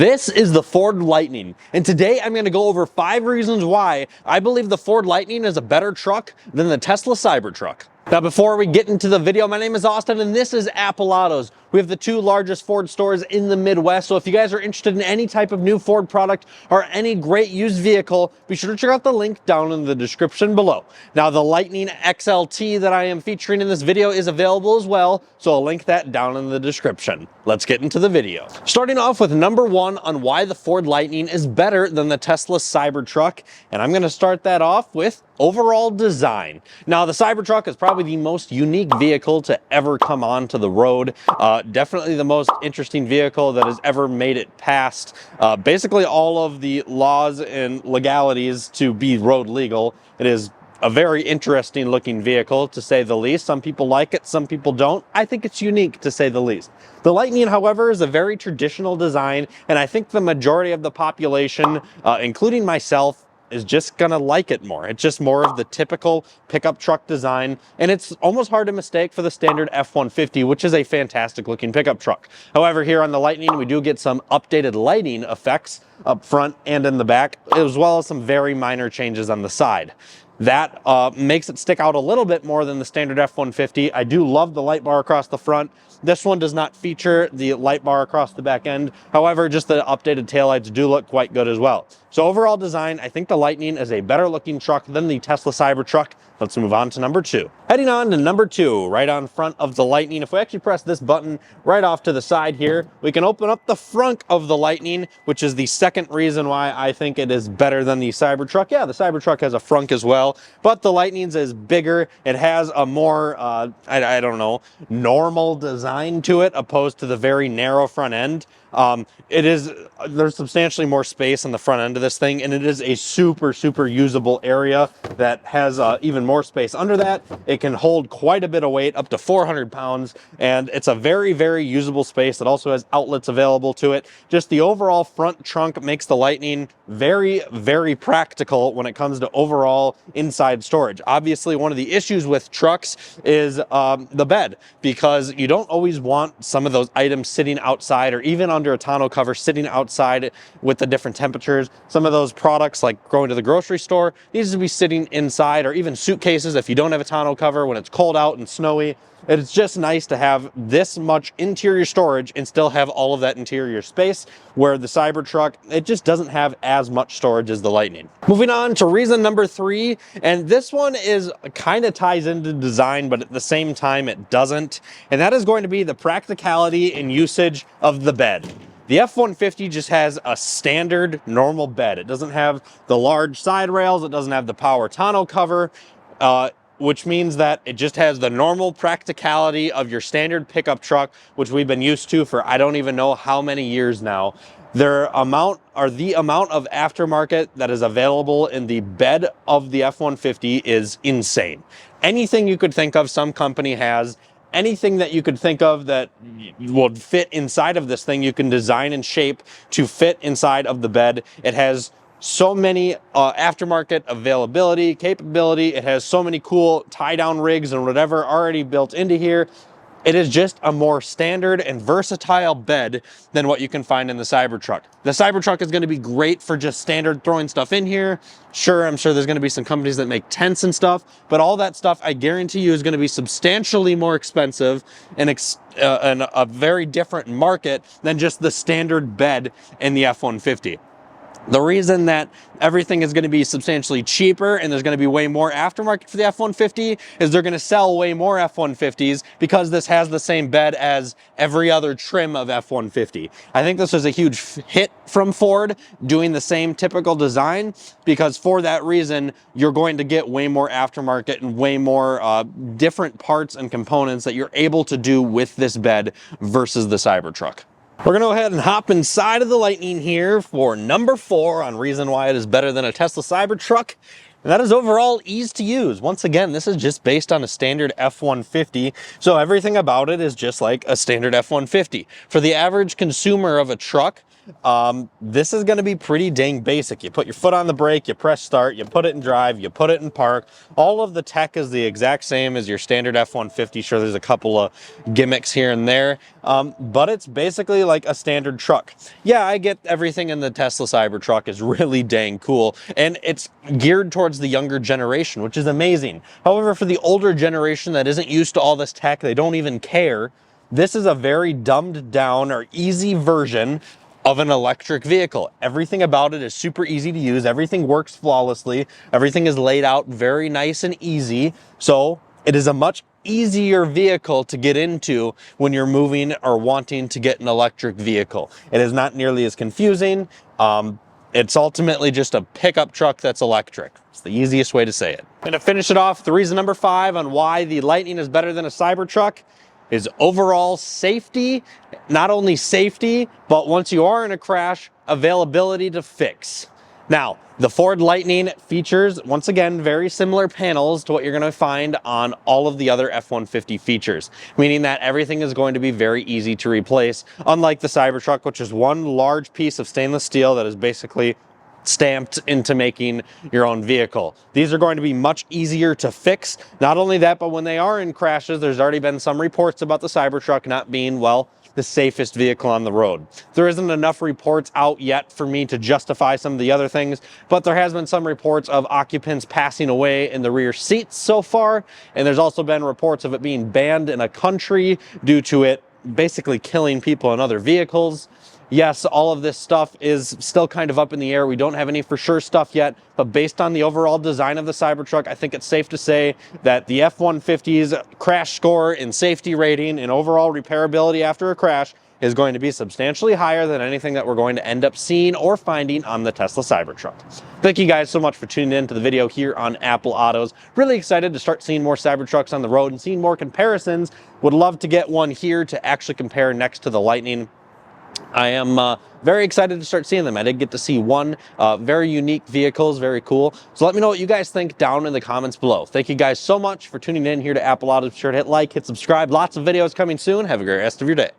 This is the Ford Lightning, and today I'm going to go over 5 reasons why I believe the Ford Lightning is a better truck than the Tesla Cybertruck. Now, before we get into the video, my name is Austin and this is Apple Autos. We have the 2 largest Ford stores in the Midwest, so if you guys are interested in any type of new Ford product or any great used vehicle, be sure to check out the link down in the description below. Now, the Lightning XLT that I am featuring in this video is available as well, so I'll link that down in the description. Let's get into the video. Starting off with number 1 on why the Ford Lightning is better than the Tesla Cybertruck, and I'm going to start that off with overall design. Now, the Cybertruck is probably the most unique vehicle to ever come onto the road. Definitely the most interesting vehicle that has ever made it past basically all of the laws and legalities to be road legal. It is a very interesting looking vehicle, to say the least. Some people like it, some people don't. I think it's unique, to say the least. The Lightning, however, is a very traditional design, and I think the majority of the population, including myself, is just gonna like it more. It's just more of the typical pickup truck design, and it's almost hard to mistake for the standard F-150, which is a fantastic looking pickup truck. However, here on the Lightning, we do get some updated lighting effects up front and in the back, as well as some very minor changes on the side. That makes it stick out a little bit more than the standard F-150. I do love the light bar across the front. This one does not feature the light bar across the back end. However, just the updated taillights do look quite good as well. So overall design, I think the Lightning is a better looking truck than the Tesla Cybertruck. Let's move on to number 2. Heading on to number 2, right on front of the Lightning. If we actually press this button right off to the side here, we can open up the front of the Lightning, which is the second reason why I think it is better than the Cybertruck. Yeah, the Cybertruck has a frunk as well, but the Lightning's is bigger. It has a more, I don't know, normal design to it, opposed to the very narrow front end. There's substantially more space on the front end of this thing, and it is a super usable area that has even more space under that. It can hold quite a bit of weight, up to 400 pounds, and it's a very usable space. It also has outlets available to it. Just the overall front trunk makes the Lightning very practical when it comes to overall inside storage. Obviously, one of the issues with trucks is the bed, because you don't always want some of those items sitting outside or even under a tonneau cover sitting outside with the different temperatures. Some of those products, like going to the grocery store, needs to be sitting inside, or even suitcases if you don't have a tonneau cover when it's cold out and snowy. It's just nice to have this much interior storage and still have all of that interior space, where the Cybertruck, it just doesn't have as much storage as the Lightning. Moving on to reason number 3, and this one is kind of ties into design, but at the same time it doesn't, and that is going to be the practicality and usage of the bed. The F-150 just has a standard normal bed. It doesn't have the large side rails, it doesn't have the power tonneau cover, which means that it just has the normal practicality of your standard pickup truck, which we've been used to for I don't even know how many years now. The amount of aftermarket that is available in the bed of the F-150 is insane. Anything you could think of, some company has. Anything that you could think of that would fit inside of this thing, you can design and shape to fit inside of the bed. It has so many aftermarket availability, capability. It has so many cool tie-down rigs and whatever already built into here. It is just a more standard and versatile bed than what you can find in the Cybertruck. The Cybertruck is going to be great for just standard throwing stuff in here. Sure, I'm sure there's going to be some companies that make tents and stuff, but all that stuff, I guarantee you, is going to be substantially more expensive and a very different market than just the standard bed in the F-150. The reason that everything is going to be substantially cheaper and there's going to be way more aftermarket for the F-150 is they're going to sell way more F-150s because this has the same bed as every other trim of F-150. I think this was a huge hit from Ford doing the same typical design, because for that reason, you're going to get way more aftermarket and way more different parts and components that you're able to do with this bed versus the Cybertruck. We're going to go ahead and hop inside of the Lightning here for number 4 on reason why it is better than a Tesla Cybertruck, and that is overall ease to use. Once again, this is just based on a standard F-150, so everything about it is just like a standard F-150. For the average consumer of a truck, this is going to be pretty dang basic. You put your foot on the brake, you press start, you put it in drive, you put it in park. All of the tech is the exact same as your standard F-150. Sure, there's a couple of gimmicks here and there, but it's basically like a standard truck. Yeah, I get everything in the Tesla Cybertruck is really dang cool, and it's geared towards the younger generation, which is amazing. However, for the older generation that isn't used to all this tech, they don't even care, this is a very dumbed down or easy version of an electric vehicle. Everything about it is super easy to use. Everything works flawlessly. Everything is laid out very nice and easy. So it is a much easier vehicle to get into when you're moving or wanting to get an electric vehicle. It is not nearly as confusing. It's ultimately just a pickup truck that's electric. It's the easiest way to say it. And to finish it off, the reason number 5 on why the Lightning is better than a Cybertruck is overall safety. Not only safety, but once you are in a crash, availability to fix. Now, the Ford Lightning features, once again, very similar panels to what you're going to find on all of the other F-150 features, meaning that everything is going to be very easy to replace, unlike the Cybertruck, which is one large piece of stainless steel that is basically stamped into making your own vehicle. These are going to be much easier to fix. Not only that, but when they are in crashes, there's already been some reports about the Cybertruck not being, well, the safest vehicle on the road. There isn't enough reports out yet for me to justify some of the other things, but there has been some reports of occupants passing away in the rear seats so far, and there's also been reports of it being banned in a country due to it basically killing people in other vehicles. Yes, all of this stuff is still kind of up in the air. We don't have any for sure stuff yet, but based on the overall design of the Cybertruck, I think it's safe to say that the F-150's crash score and safety rating and overall repairability after a crash is going to be substantially higher than anything that we're going to end up seeing or finding on the Tesla Cybertruck. Thank you guys so much for tuning in to the video here on Apple Autos. Really excited to start seeing more Cybertrucks on the road and seeing more comparisons. Would love to get one here to actually compare next to the Lightning. I am very excited to start seeing them. I did get to see one very unique vehicles, very cool. So let me know what you guys think down in the comments below. Thank you guys so much for tuning in here to Apple Autos. Be sure to hit like, hit subscribe. Lots of videos coming soon. Have a great rest of your day.